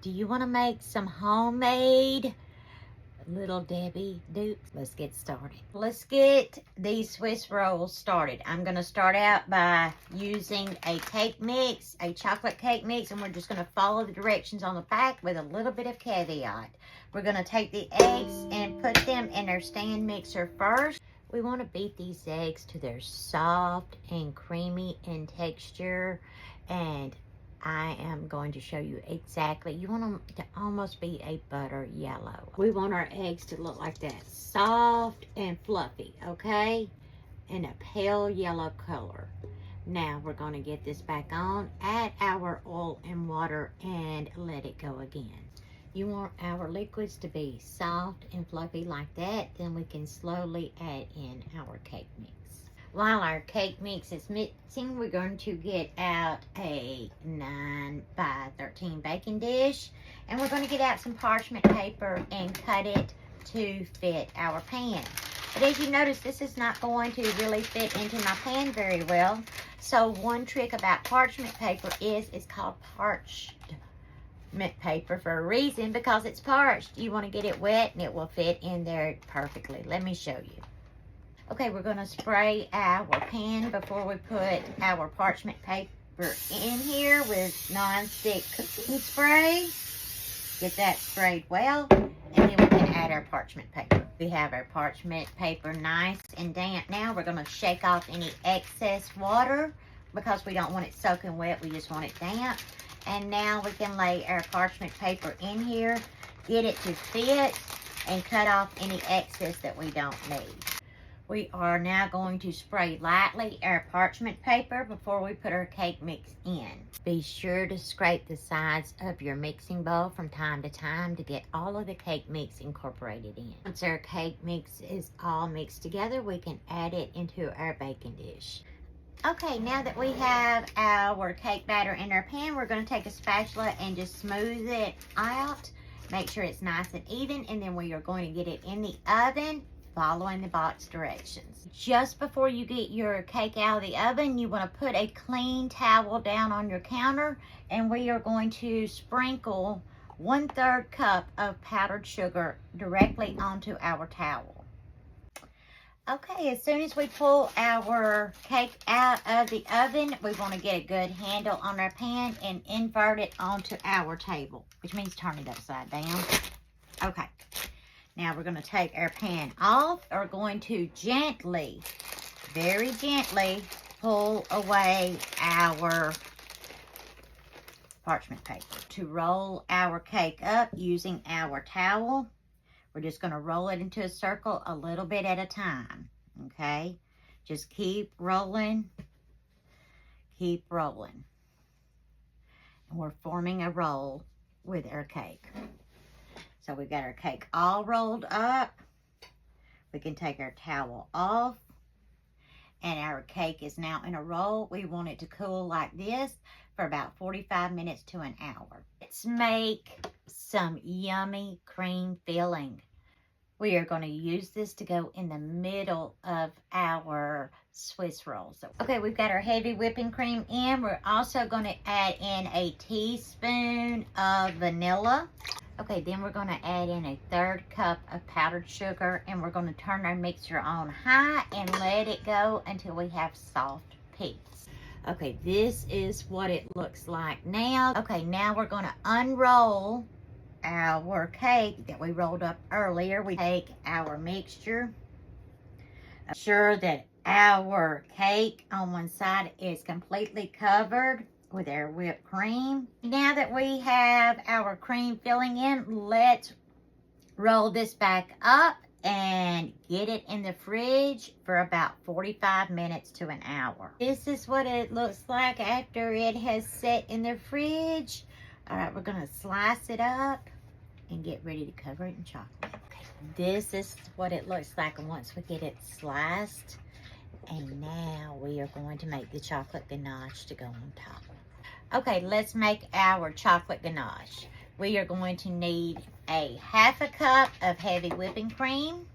Do you want to make some homemade Little Debbie dupes? Let's get started. Let's get these Swiss rolls started. I'm going to start out by using a cake mix, a chocolate cake mix, and we're just going to follow the directions on the back with a little bit of caveat. We're going to take the eggs and put them in our stand mixer first. We want to beat these eggs to their soft and creamy in texture, and I am going to show you exactly. You want them to almost be a butter yellow. We want our eggs to look like that, soft and fluffy, okay? And a pale yellow color. Now we're going to get this back on, add our oil and water, and let it go again. You want our liquids to be soft and fluffy like that, then we can slowly add in our cake mix. While our cake mix is mixing, we're going to get out a 9 by 13 baking dish, and we're going to get out some parchment paper and cut it to fit our pan. But as you notice, this is not going to really fit into my pan very well. So one trick about parchment paper is it's called parchment paper for a reason, because it's parched. You want to get it wet and it will fit in there perfectly. Let me show you. Okay, we're going to spray our pan before we put our parchment paper in here with non-stick cooking spray. Get that sprayed well, and then we can add our parchment paper. We have our parchment paper nice and damp. Now we're going to shake off any excess water because we don't want it soaking wet. We just want it damp. And now we can lay our parchment paper in here, get it to fit, and cut off any excess that we don't need. We are now going to spray lightly our parchment paper before we put our cake mix in. Be sure to scrape the sides of your mixing bowl from time to time to get all of the cake mix incorporated in. Once our cake mix is all mixed together, we can add it into our baking dish. Okay, now that we have our cake batter in our pan, we're going to take a spatula and just smooth it out. Make sure it's nice and even, and then we are going to get it in the oven following the box directions. Just before you get your cake out of the oven, you want to put a clean towel down on your counter, and we are going to sprinkle 1/3 cup of powdered sugar directly onto our towel. Okay, as soon as we pull our cake out of the oven, we want to get a good handle on our pan and invert it onto our table, which means turn it upside down. Okay, now we're going to take our pan off. We're going to gently, very gently, pull away our parchment paper. To roll our cake up using our towel, we're just going to roll it into a circle a little bit at a time, okay? Just keep rolling, keep rolling. And we're forming a roll with our cake. So we've got our cake all rolled up. We can take our towel off, and our cake is now in a roll. We want it to cool like this for about 45 minutes to an hour. Let's make some yummy cream filling. We are going to use this to go in the middle of our Swiss rolls. Okay, we've got our heavy whipping cream in. We're also going to add in a teaspoon of vanilla. Okay, then we're going to add in a 1/3 cup of powdered sugar, and we're going to turn our mixer on high and let it go until we have soft peaks. Okay, this is what it looks like now. Okay, now we're going to unroll our cake that we rolled up earlier. We take our mixture, ensure that our cake on one side is completely covered with our whipped cream. Now that we have our cream filling in, let's roll this back up and get it in the fridge for about 45 minutes to an hour. This is what it looks like after it has set in the fridge. All right, we're going to slice it up and get ready to cover it in chocolate. Okay, this is what it looks like once we get it sliced. And now we are going to make the chocolate ganache to go on top. Okay, let's make our chocolate ganache. We are going to need a 1/2 cup of heavy whipping cream.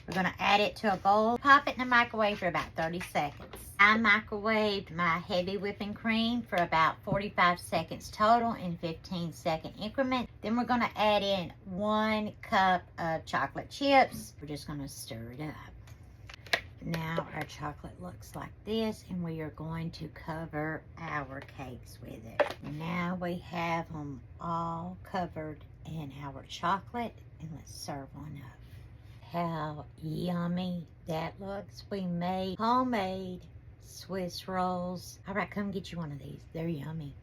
We're going to add it to a bowl. Pop it in the microwave for about 30 seconds. I microwaved my heavy whipping cream for about 45 seconds total in 15-second increments. Then we're gonna add in 1 cup of chocolate chips. We're just gonna stir it up. Now our chocolate looks like this, and we are going to cover our cakes with it. Now we have them all covered in our chocolate, and let's serve one up. How yummy that looks. We made homemade Swiss rolls. All right, come get you one of these. They're yummy.